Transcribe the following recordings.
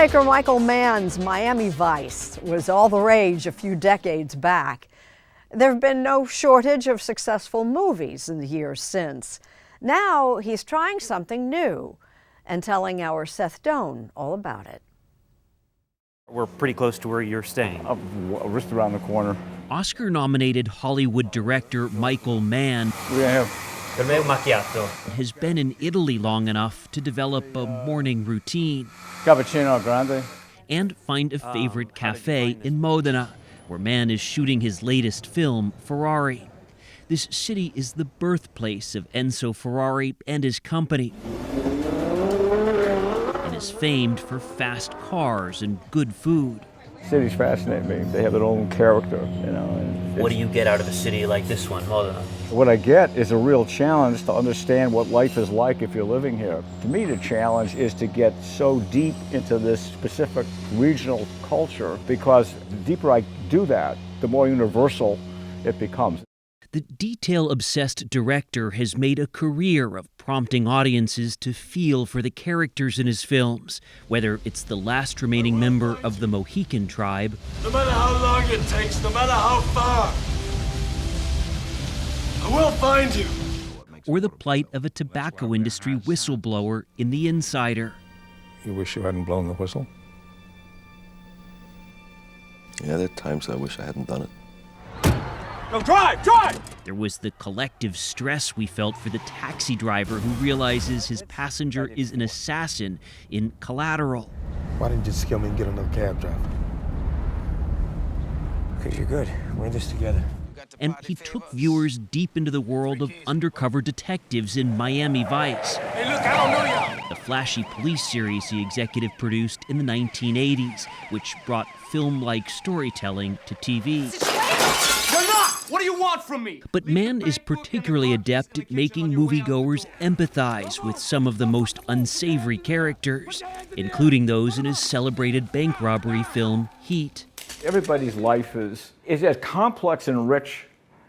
Filmmaker Michael Mann's Miami Vice was all the rage a few decades back. There have been no shortage of successful movies in the years since. Now he's trying something new and telling our Seth Doane all about it. We're pretty close to where you're staying. Just around the corner. Oscar-nominated Hollywood director Michael Mann has been in Italy long enough to develop a morning routine Cappuccino grande. and find a favorite cafe in Modena, where Mann is shooting his latest film, Ferrari. This city is the birthplace of Enzo Ferrari and his company, and is famed for fast cars and good food. Cities fascinate me. They have their own character, you know. And What do you get out of a city like this one, Modena? what I get is a real challenge to understand what life is like if you're living here. To me, the challenge is to get so deep into this specific regional culture, because the deeper I do that, the more universal it becomes. The detail-obsessed director has made a career of prompting audiences to feel for the characters in his films, whether it's the last remaining member of the Mohican tribe, No matter how long it takes, no matter how far, I will find you. or the plight of a tobacco industry whistleblower in The Insider. You wish you hadn't blown the whistle? Yeah, there are times I wish I hadn't done it. No, drive! There was the collective stress we felt for the taxi driver who realizes his passenger is an assassin in Collateral. Why didn't you just kill me and get another cab driver? Because you're good. We're in this together. And he took viewers deep into the world of undercover detectives in Miami Vice, Hey, look, I don't know y'all. the flashy police series he executive produced in the 1980s, which brought film-like storytelling to TV. You're not! What do you want from me? But Mann is particularly adept at making moviegoers empathize with some of the most unsavory characters, including those in his celebrated bank robbery film, Heat. Everybody's life is as complex and rich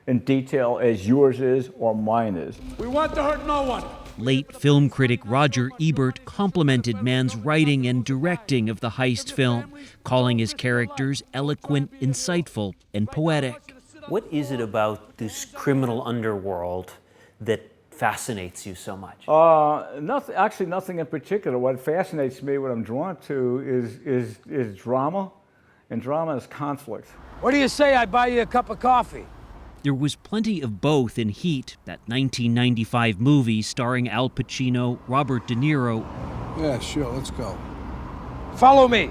in detail as yours is or mine is. We want to hurt no one. Late film critic Roger Ebert complimented Mann's writing and directing of the heist film, calling his characters eloquent, insightful, and poetic. What is it about this criminal underworld that fascinates you so much? Nothing in particular. What fascinates me, what I'm drawn to, is drama, and drama is conflict. What do you say I buy you a cup of coffee? There was plenty of both in Heat, that 1995 movie starring Al Pacino, Robert De Niro, Yeah, sure, let's go. Follow me.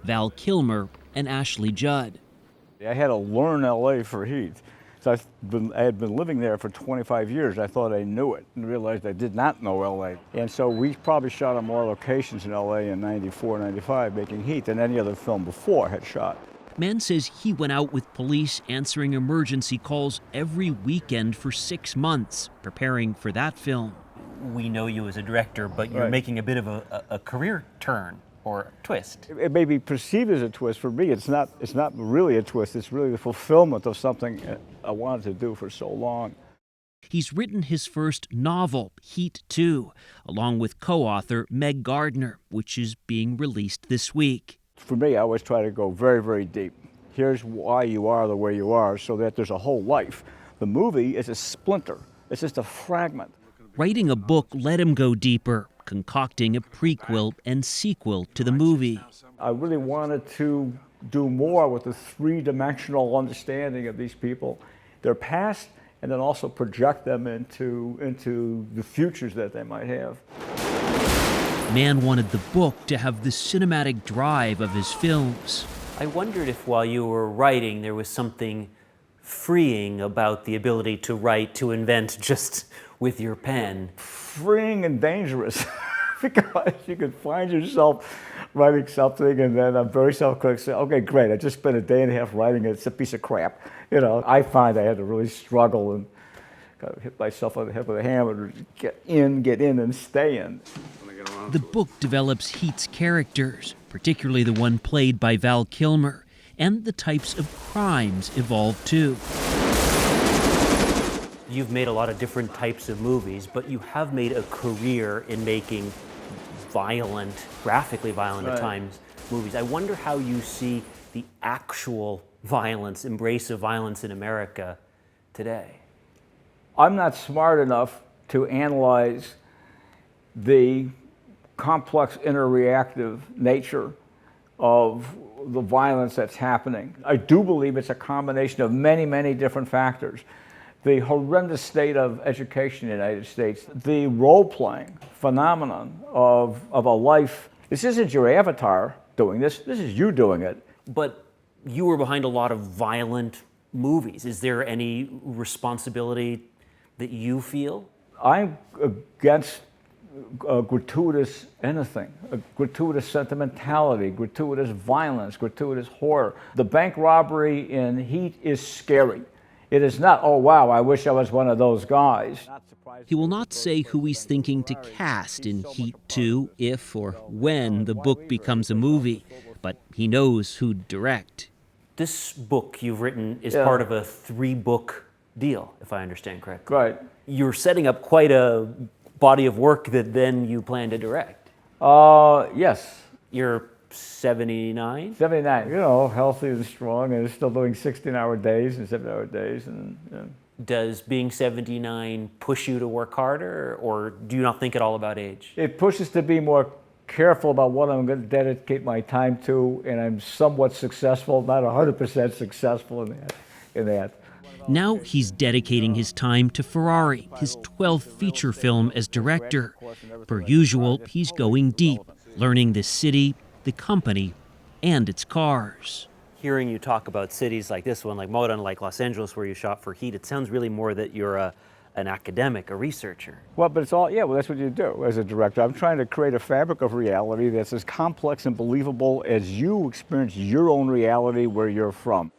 Val Kilmer, and Ashley Judd. I had to learn LA for Heat. So I had been living there for 25 years. I thought I knew it and realized I did not know LA. And so we probably shot on more locations in LA in 94, 95, making Heat than any other film before had shot. Mann says he went out with police answering emergency calls every weekend for 6 months, preparing for that film. We know you as a director, but you're Right. making a bit of a career turn or twist. It may be perceived as a twist. For me, it's not really a twist. It's really the fulfillment of something I wanted to do for so long. He's written his first novel, Heat 2, along with co-author Meg Gardner, which is being released this week. For me, I always try to go very, very deep. Here's why you are the way you are, so that there's a whole life. The movie is a splinter. It's just a fragment. Writing a book let him go deeper, concocting a prequel and sequel to the movie. I really wanted to do more with the three-dimensional understanding of these people, their past, and then also project them into the futures that they might have. Mann wanted the book to have the cinematic drive of his films. I wondered if while you were writing there was something freeing about the ability to write, to invent just with your pen. Freeing and dangerous, because you could find yourself writing something, and then I'm very self-critical. Say, okay, great, I just spent a day and a half writing it. It's a piece of crap. You know, I find I had to really struggle and kind of hit myself on the head with a hammer to get in, and stay in. The book develops Heat's characters, particularly the one played by Val Kilmer, and the types of crimes evolve too. You've made a lot of different types of movies, but you have made a career in making violent, graphically violent at Right. times, movies. I wonder how you see the actual violence, embrace of violence in America today. I'm not smart enough to analyze the complex interreactive nature of the violence that's happening. I do believe it's a combination of many, many different factors. The horrendous state of education in the United States, the role-playing phenomenon of a life. This isn't your avatar doing this is you doing it. But you were behind a lot of violent movies. Is there any responsibility that you feel? I'm against gratuitous anything, gratuitous sentimentality, gratuitous violence, gratuitous horror. The bank robbery in Heat is scary. It is not, oh wow, I wish I was one of those guys. He will not say who he's thinking to cast in Heat 2 if or when the book becomes a movie, but he knows who'd direct. This book you've written is Yeah. part of a 3-book deal, if I understand correctly. Right. You're setting up quite a body of work that then you plan to direct. Yes, You're 79? 79, healthy and strong and still doing 16-hour days and 7-hour days. And Does being 79 push you to work harder, or do you not think at all about age? it pushes to be more careful about what I'm going to dedicate my time to, and I'm somewhat successful, not 100% successful in that. Now he's dedicating his time to Ferrari, his 12th feature film as director. Per usual, he's going deep, learning the city, the company, and its cars. Hearing you talk about cities like this one, like Moda, like Los Angeles, where you shot for Heat, it sounds really more that you're an academic, a researcher. Well, but it's all, well, that's what you do as a director. I'm trying to create a fabric of reality that's as complex and believable as you experience your own reality where you're from.